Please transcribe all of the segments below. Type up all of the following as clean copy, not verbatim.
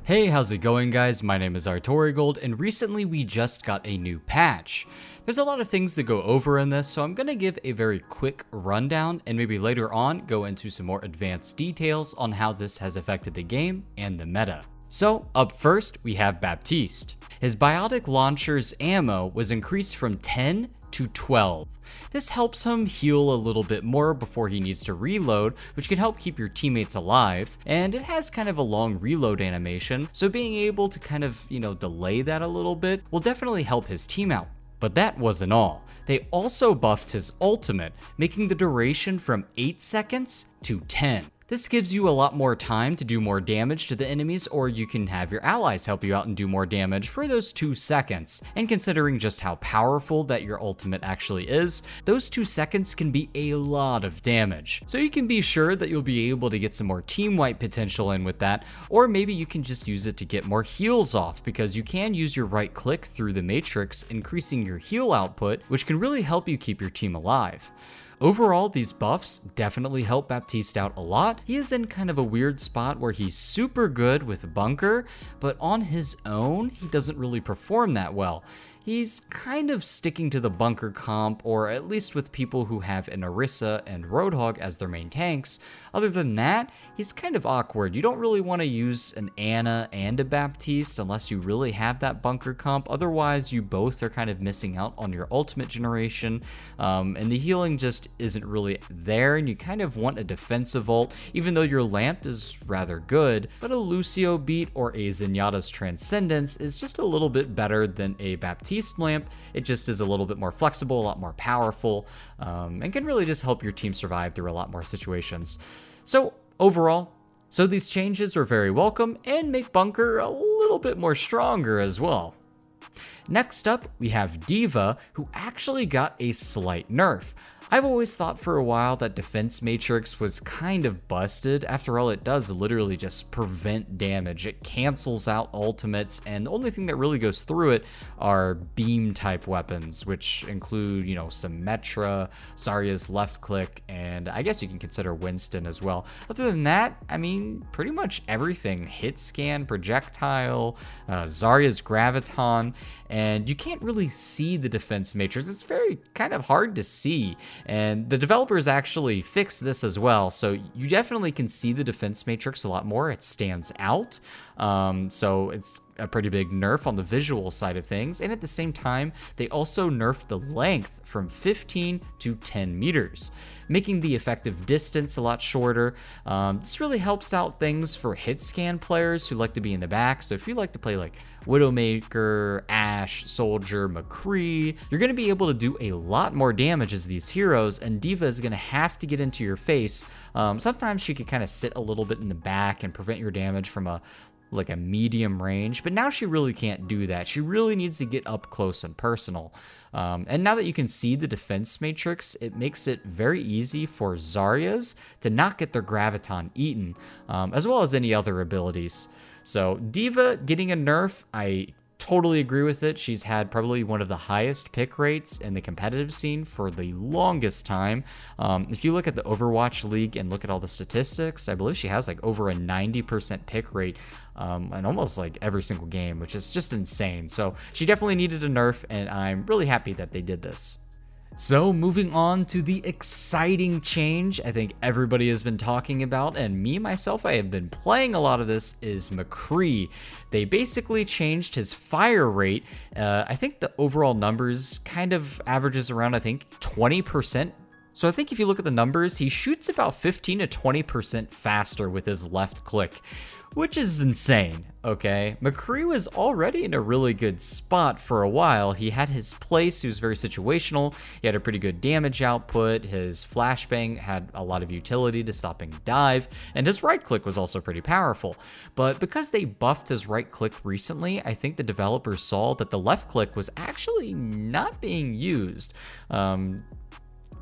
Hey, how's it going guys? My name is Artorigold, and recently we just got a new patch. There's a lot of things to go over in this, so I'm going to give a very quick rundown and maybe later on go into some more advanced details on how this has affected the game and the meta. So up first we have Baptiste. His biotic launcher's ammo was increased from 10 to 12. This helps him heal a little bit more before he needs to reload, which can help keep your teammates alive, and it has kind of a long reload animation, so being able to kind of, delay that a little bit will definitely help his team out. But that wasn't all. They also buffed his ultimate, making the duration from 8 seconds to 10. This gives you a lot more time to do more damage to the enemies, or you can have your allies help you out and do more damage for those 2 seconds. And considering just how powerful that your ultimate actually is, those 2 seconds can be a lot of damage. So you can be sure that you'll be able to get some more team wipe potential in with that, or maybe you can just use it to get more heals off, because you can use your right click through the matrix, increasing your heal output, which can really help you keep your team alive. Overall, these buffs definitely help Baptiste out a lot. He is in kind of a weird spot where he's super good with bunker, but on his own, he doesn't really perform that well. He's kind of sticking to the bunker comp, or at least with people who have an Orisa and Roadhog as their main tanks. Other than that, he's kind of awkward. You don't really want to use an Ana and a Baptiste unless you really have that bunker comp. Otherwise, you both are kind of missing out on your ultimate generation, and the healing just isn't really there, and you kind of want a defensive ult, even though your lamp is rather good. But a Lucio beat or a Zenyatta's Transcendence is just a little bit better than a Baptiste lamp. It just is a little bit more flexible, a lot more powerful, and can really just help your team survive through a lot more situations. So overall, these changes are very welcome and make bunker a little bit more stronger as well. Next up, we have D.Va, who actually got a slight nerf. I've always thought for a while that Defense Matrix was kind of busted. After all, it does literally just prevent damage. It cancels out ultimates, and the only thing that really goes through it are beam type weapons, which include, Symmetra, Zarya's left click, and I guess you can consider Winston as well. Other than that, I mean, pretty much everything. Hit scan, projectile, Zarya's graviton, and you can't really see the Defense Matrix. It's very kind of hard to see. And the developers actually fixed this as well, so you definitely can see the Defense Matrix a lot more. It stands out, so it's a pretty big nerf on the visual side of things. And at the same time, they also nerfed the length from 15 to 10 meters, making the effective distance a lot shorter. This really helps out things for hit scan players who like to be in the back. So if you like to play like Widowmaker, Ashe, Soldier, McCree, you're going to be able to do a lot more damage as these heroes, and D.Va is going to have to get into your face. Sometimes she could kind of sit a little bit in the back and prevent your damage from a medium range, but now she really can't do that. She really needs to get up close and personal. And now that you can see the Defense Matrix, it makes it very easy for Zarya's to not get their Graviton eaten, as well as any other abilities. So D.Va getting a nerf, I totally agree with it. She's had probably one of the highest pick rates in the competitive scene for the longest time. If you look at the Overwatch League and look at all the statistics, I believe she has like over a 90% pick rate in almost like every single game, which is just insane. So she definitely needed a nerf, and I'm really happy that they did this. So moving on to the exciting change I think everybody has been talking about, and me myself, I have been playing a lot of this, is McCree. They basically changed his fire rate. I think the overall numbers kind of averages around, I think, 20%. So I think if you look at the numbers, he shoots about 15 to 20% faster with his left click, which is insane, okay? McCree was already in a really good spot for a while. He had his place, he was very situational, he had a pretty good damage output, his flashbang had a lot of utility to stopping dive, and his right click was also pretty powerful. But because they buffed his right click recently, I think the developers saw that the left click was actually not being used.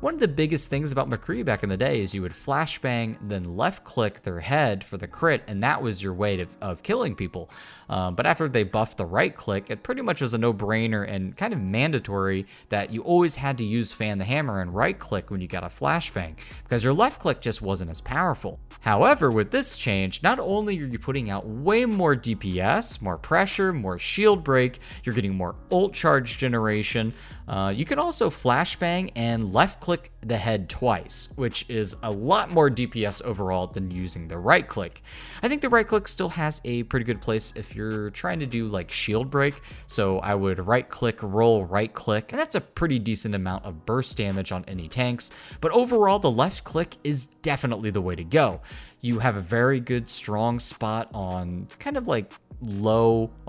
One of the biggest things about McCree back in the day is you would flashbang, then left click their head for the crit, and that was your way of killing people. But after they buffed the right click, it pretty much was a no-brainer and kind of mandatory that you always had to use fan the hammer and right click when you got a flashbang, because your left click just wasn't as powerful. However, with this change, not only are you putting out way more DPS, more pressure, more shield break, you're getting more ult charge generation, you can also flashbang and left click the head twice, which is a lot more DPS overall than using the right click. I think the right click still has a pretty good place if you're trying to do like shield break, so I would right click, roll, right click, and that's a pretty decent amount of burst damage on any tanks, but overall the left click is definitely the way to go. You have a very good strong spot on kind of like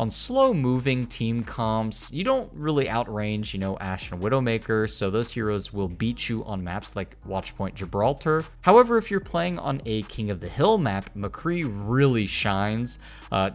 slow moving team comps. You don't really outrange, Ashe and Widowmaker, so those heroes will beat you on maps like Watchpoint Gibraltar. However, if you're playing on a King of the Hill map, McCree really shines.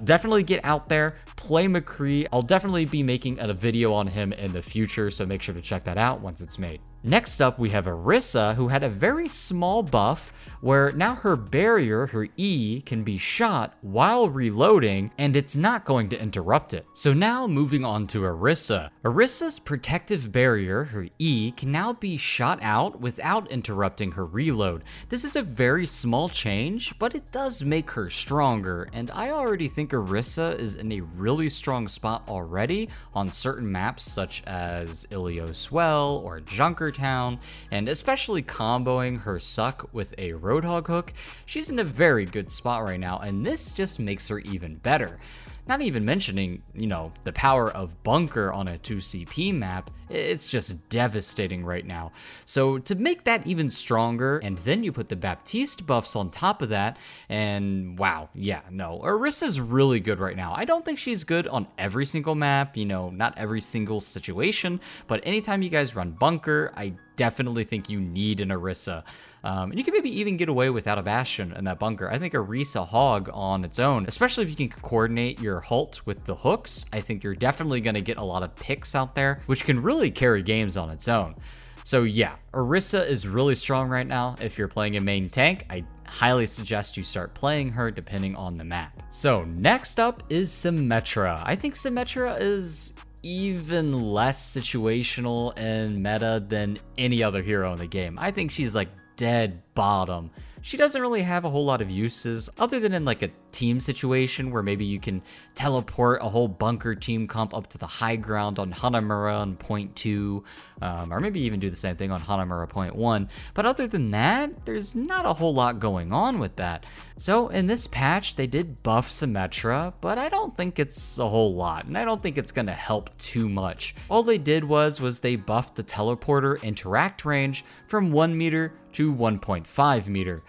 Definitely get out there, play McCree. I'll definitely be making a video on him in the future, so make sure to check that out once it's made. Next up, we have Orisa, who had a very small buff where now her barrier, her E, can be shot while reloading, and it's not going to interrupt it. So now moving on to Orisa. Orisa's protective barrier, her E, can now be shot out without interrupting her reload. This is a very small change, but it does make her stronger, and I already think Orisa is in a really strong spot already on certain maps such as Ilios Well or Junkertown, and especially comboing her suck with a Roadhog hook. She's in a very good spot right now, and this just makes her even better. Not even mentioning, the power of Bunker on a 2CP map. It's just devastating right now. So to make that even stronger, and then you put the Baptiste buffs on top of that, and wow, yeah, no, Orisa's really good right now. I don't think she's good on every single map, not every single situation, but anytime you guys run Bunker, I definitely think you need an Orisa. And you can maybe even get away without a Bastion in that Bunker. I think Orisa Hog on its own, especially if you can coordinate your Halt with the hooks, I think you're definitely going to get a lot of picks out there, which can really carry games on its own. So yeah, Orisa is really strong right now. If you're playing a main tank, I highly suggest you start playing her depending on the map. So next up is Symmetra. I think Symmetra is even less situational and meta than any other hero in the game. I think she's like dead bottom. She doesn't really have a whole lot of uses other than in like a team situation where maybe you can teleport a whole Bunker team comp up to the high ground on Hanamura on point 2, or maybe even do the same thing on Hanamura point 1. But other than that, there's not a whole lot going on with that. So in this patch, they did buff Symmetra, but I don't think it's a whole lot, and I don't think it's gonna help too much. All they did was they buffed the teleporter interact range from 1 meter to 1.5 meter.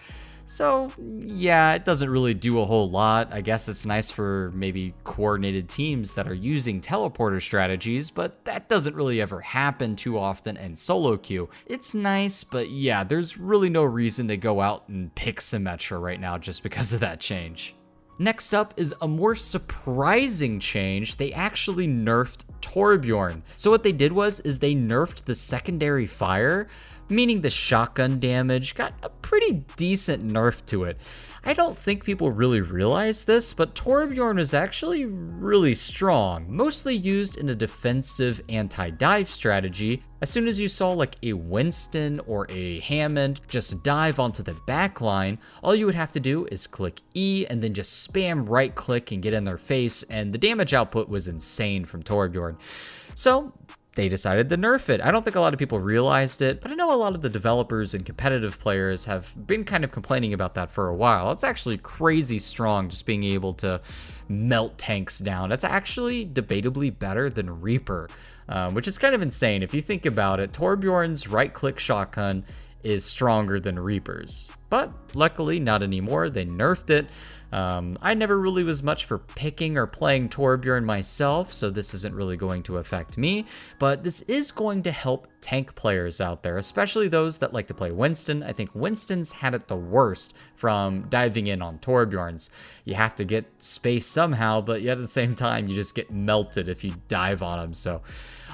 So yeah, it doesn't really do a whole lot. I guess it's nice for maybe coordinated teams that are using teleporter strategies, but that doesn't really ever happen too often in solo queue. It's nice, but yeah, there's really no reason to go out and pick Symmetra right now just because of that change. Next up is a more surprising change. They actually nerfed Torbjorn. So what they did was they nerfed the secondary fire, meaning the shotgun damage got a pretty decent nerf to it. I don't think people really realize this, but Torbjorn is actually really strong, mostly used in a defensive anti-dive strategy. As soon as you saw like a Winston or a Hammond just dive onto the back line, all you would have to do is click E and then just spam right click and get in their face, and the damage output was insane from Torbjorn. So they decided to nerf it. I don't think a lot of people realized it, but I know a lot of the developers and competitive players have been kind of complaining about that for a while. It's actually crazy strong, just being able to melt tanks down. That's actually debatably better than Reaper, which is kind of insane. If you think about it, Torbjorn's right-click shotgun is stronger than Reaper's. but luckily not anymore. They nerfed it. I never really was much for picking or playing Torbjorn myself, so this isn't really going to affect me, but this is going to help tank players out there, especially those that like to play Winston. I think Winston's had it the worst from diving in on Torbjorns. You have to get space somehow, but yet at the same time, you just get melted if you dive on them. So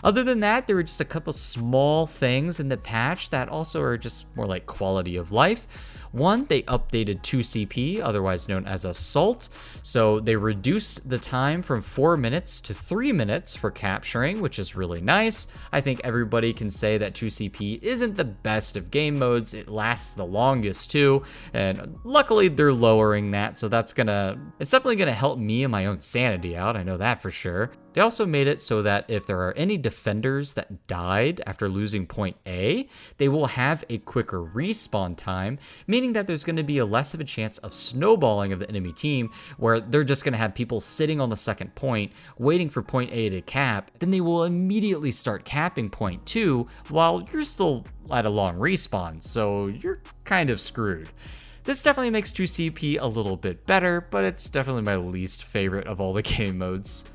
other than that, there were just a couple small things in the patch that also are just more like quality of life. One, they updated 2CP, otherwise known as Assault, so they reduced the time from 4 minutes to 3 minutes for capturing, which is really nice. I think everybody can say that 2CP isn't the best of game modes. It lasts the longest too, and luckily they're lowering that, so it's definitely gonna help me and my own sanity out, I know that for sure. They also made it so that if there are any defenders that died after losing point A, they will have a quicker respawn time, meaning that there's going to be less of a chance of snowballing of the enemy team, where they're just going to have people sitting on the second point, waiting for point A to cap, then they will immediately start capping point 2, while you're still at a long respawn, so you're kind of screwed. This definitely makes 2CP a little bit better, but it's definitely my least favorite of all the game modes.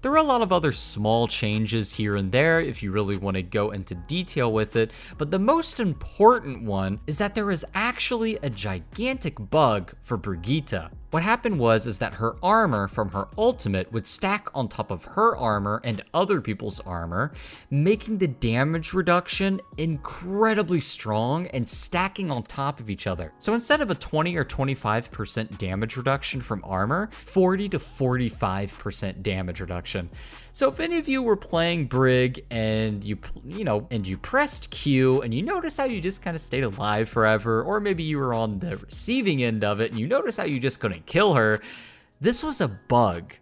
There are a lot of other small changes here and there if you really want to go into detail with it, but the most important one is that there is actually a gigantic bug for Brigitte. What happened was that her armor from her ultimate would stack on top of her armor and other people's armor, making the damage reduction incredibly strong and stacking on top of each other. So instead of a 20 or 25% damage reduction from armor, 40 to 45% damage reduction. So if any of you were playing Brig and you pressed Q and you notice how you just kind of stayed alive forever, or maybe you were on the receiving end of it and you notice how you just couldn't kill her, this was a bug.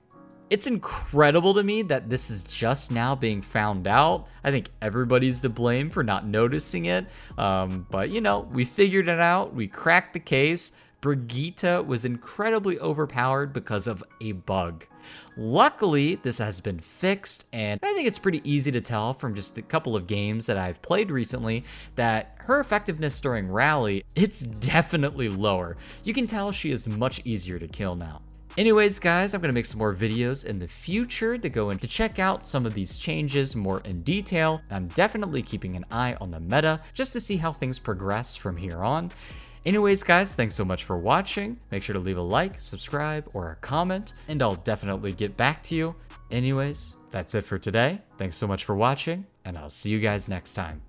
It's incredible to me that this is just now being found out. I think everybody's to blame for not noticing it, but we figured it out, we cracked the case. Brigitte was incredibly overpowered because of a bug. Luckily, this has been fixed, and I think it's pretty easy to tell from just a couple of games that I've played recently that her effectiveness during rally, it's definitely lower. You can tell she is much easier to kill now. Anyways, guys, I'm going to make some more videos in the future to go in to check out some of these changes more in detail. I'm definitely keeping an eye on the meta just to see how things progress from here on. Anyways, guys, thanks so much for watching. Make sure to leave a like, subscribe, or a comment, and I'll definitely get back to you. Anyways, that's it for today. Thanks so much for watching, and I'll see you guys next time.